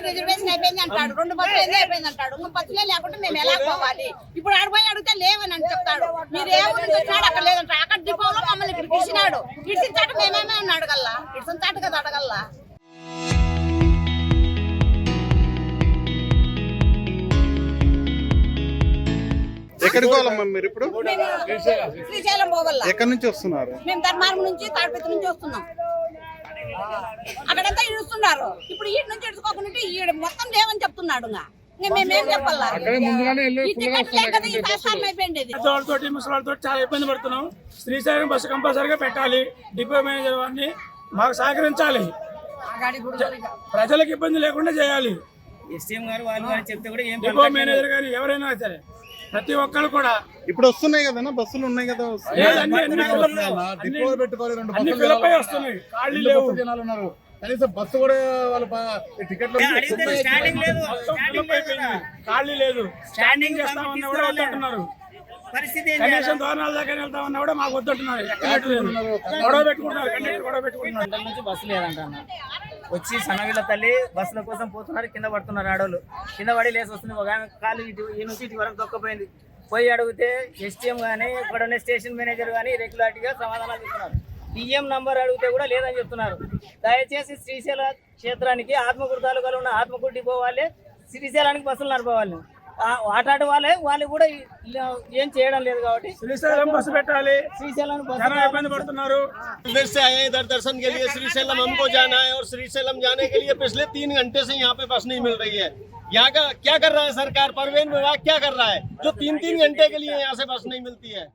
Reservation అయిపోయింది అంటాడు, 2 బస్సులు అయిపోయింది అంటాడు. ఇంకా బస్సులే లేకుంటే మేము ఎలా పోవాలి? ఇప్పుడు ఆడిపోయి అడిగితే లేవని అని చెప్తాడు. మీరు ఏ ఊరు నుంచి వచ్చినాడు అక్కడ లేదంటాడు. అక్కడ డిపోలో మమ్మల్ని ఇక్కడ ఇచ్చినాడు. ఇడిచించాట మేమేమే అడగల్లా, ఇడిచించాట కదా అడగల్లా. ఎక్కడికి పోవాలమ్మా మీరు ఇప్పుడు? శ్రీశైలం పోవాలా. ఎక్కడి నుంచి వస్తున్నారు? మేము ధర్మారం నుంచి తాడిపత్రి నుంచి వస్తున్నాం. అక్కడంతా ఇడుస్తున్నారు. ఇప్పుడు ఈ నుంచి ఇడుచుకోకుండా ఈ మొత్తం లేవని చెప్తున్నాడు. ఇంకా మేమేం చెప్పాలా? పెద్దవాళ్ళతోటి ముసలితో చాలా ఇబ్బంది పడుతున్నాం. శ్రీశైలం బస్సు కంపల్సరీగా పెట్టాలి. డిపో మేనేజర్ వారిని మాకు సహకరించాలి. ప్రజలకు ఇబ్బంది లేకుండా చేయాలి. డిపో మేనేజర్ గారు ఎవరైనా సరే ప్రతి ఒక్కరు కూడా ఇప్పుడు వస్తున్నాయి కదా బస్సులు ఉన్నాయి కదా, అన్ని ఫిలప్ అయి వస్తున్నాయి. ఖాళీ లేవు, కనీసం బస్సు కూడా వాళ్ళ టికెట్లు ఖాళీ లేదు. స్టాండింగ్ చేస్తామన్నా కూడా వద్దంటున్నారు. కనీసం దోరణాల దాకా వెళ్తామన్నా కూడా మాకు వద్దంటున్నారు. గొడవ పెట్టుకుంటున్నారు, కండక్టర్ గొడవ పెట్టుకుంటున్నారు. నుంచి బస్సు లేదంట అన్న. వచ్చి సన్నగిళ్ళ తల్లి బస్సుల కోసం పోతున్నారు, కింద పడుతున్నారు. ఆడోళ్ళు కింద పడి లేసి వస్తుంది. ఒక ఆమె కాలు ఈ నుంచి ఇటు వరకు దొక్కపోయింది. పోయి అడిగితే ఎస్టీఎం కానీ ఇక్కడ ఉన్న స్టేషన్ మేనేజర్ కానీ రెగ్యులారిటీగా సమాధానాలు చెప్తున్నారు. పిఎం నంబర్ అడిగితే కూడా లేదని చెప్తున్నారు. దయచేసి శ్రీశైల క్షేత్రానికి ఆత్మకూరు తాలూకాలో ఉన్న ఆత్మకూరు డిపో వాళ్ళే శ్రీశైలానికి బస్సులు నడపవాలి. ఆటాడు వాళ్ళు కూడా ఏం చేయడం లేదు కాబట్టి శ్రీశైలం బస్సు పెట్టాలి. శ్రీశైలం ఇబ్బంది పడుతున్నారు. इधर से आए इधर दर्शन के लिए श्रीशैलम हमको जाना है और श्रीशैलम जाने के लिए पिछले 3 घंटे से यहाँ पे बस नहीं मिल रही है। यहाँ का क्या कर रहा है सरकार? परिवहन विभाग क्या कर रहा है जो 3-3 घंटे के लिए यहाँ से बस नहीं मिलती है?